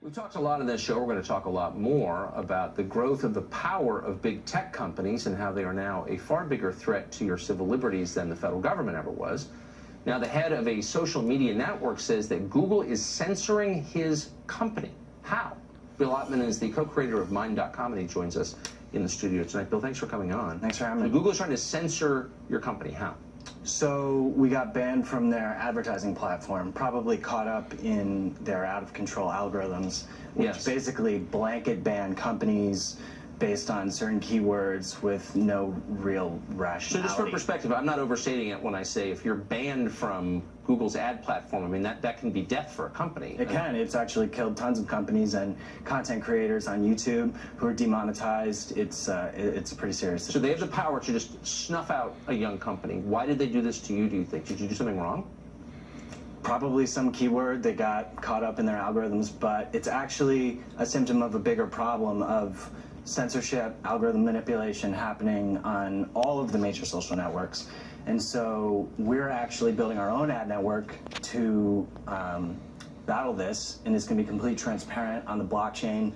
We've talked a lot in this show. We're going to talk a lot more about the growth of the power of big tech companies and how they are now a far bigger threat to your civil liberties than the federal government ever was. Now, the head of a social media network says that Google is censoring his company. How? Bill Ottman is the co-creator of Mind.com, and he joins us in the studio tonight. Bill, thanks for coming on. Thanks for having me. Google is trying to censor your company. How? So we got banned from their advertising platform, probably caught up in their out-of-control algorithms, which basically blanket ban companies based on certain keywords with no real rationality. So just for perspective, I'm not overstating it when I say if you're banned from Google's ad platform, I mean, that can be death for a company. It can. It's actually killed tons of companies and content creators on YouTube who are demonetized. It's a pretty serious situation. So they have the power to just snuff out a young company. Why did they do this to you, do you think? Did you do something wrong? Probably some keyword. They got caught up in their algorithms, but it's actually a symptom of a bigger problem of censorship, algorithm manipulation happening on all of the major social networks. And so we're actually building our own ad network to battle this, and it's going to be completely transparent on the blockchain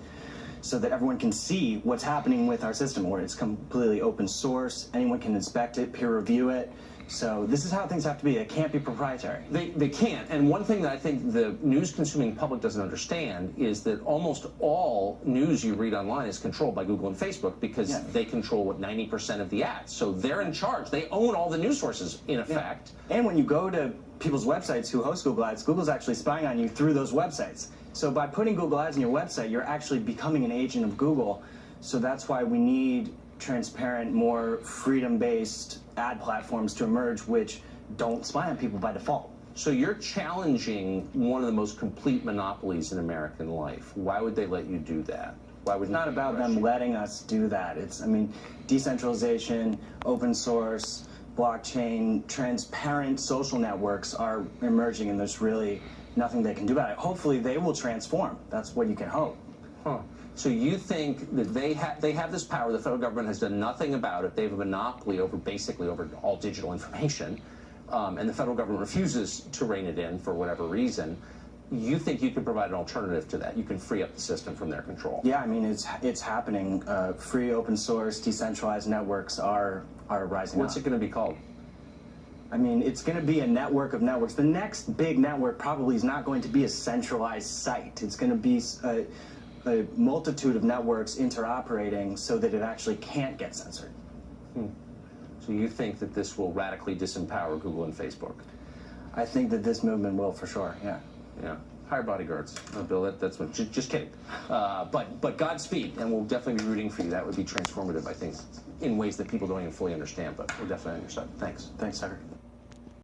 so that everyone can see what's happening with our system, where it's completely open source, anyone can inspect it, peer review it. So this is how things have to be. It can't be proprietary. They can't. And one thing that I think the news-consuming public doesn't understand is that almost all news you read online is controlled by Google and Facebook because they control, what, 90% of the ads. So they're in charge. They own all the news sources, in effect. And when you go to people's websites who host Google Ads, Google's actually spying on you through those websites. So by putting Google Ads on your website, you're actually becoming an agent of Google. So that's why we need transparent, more freedom-based ad platforms to emerge which don't spy on people by default. So you're challenging one of the most complete monopolies in American life. Why would they let you do that? Why would it's not about them letting us do that. It's, I mean, decentralization, open source, blockchain, transparent social networks are emerging, and there's really nothing they can do about it. Hopefully they will transform. That's what you can hope. Huh. So you think that they have this power, the federal government has done nothing about it, they have a monopoly over, basically, over all digital information, and the federal government refuses to rein it in for whatever reason. You think you can provide an alternative to that? You can free up the system from their control? Yeah, I mean, it's happening. Free, open source, decentralized networks are rising What's it going to be called? I mean, it's going to be a network of networks. The next big network probably is not going to be a centralized site. It's going to be a multitude of networks interoperating so that it actually can't get censored. So you think that this will radically disempower Google and Facebook? I think that this movement will, for sure, yeah. Yeah. Hire bodyguards. Oh, Bill, that's what, just kidding. But Godspeed, and we'll definitely be rooting for you. That would be transformative, I think, in ways that people don't even fully understand, but we're definitely on your side. Thanks. Thanks, Tucker.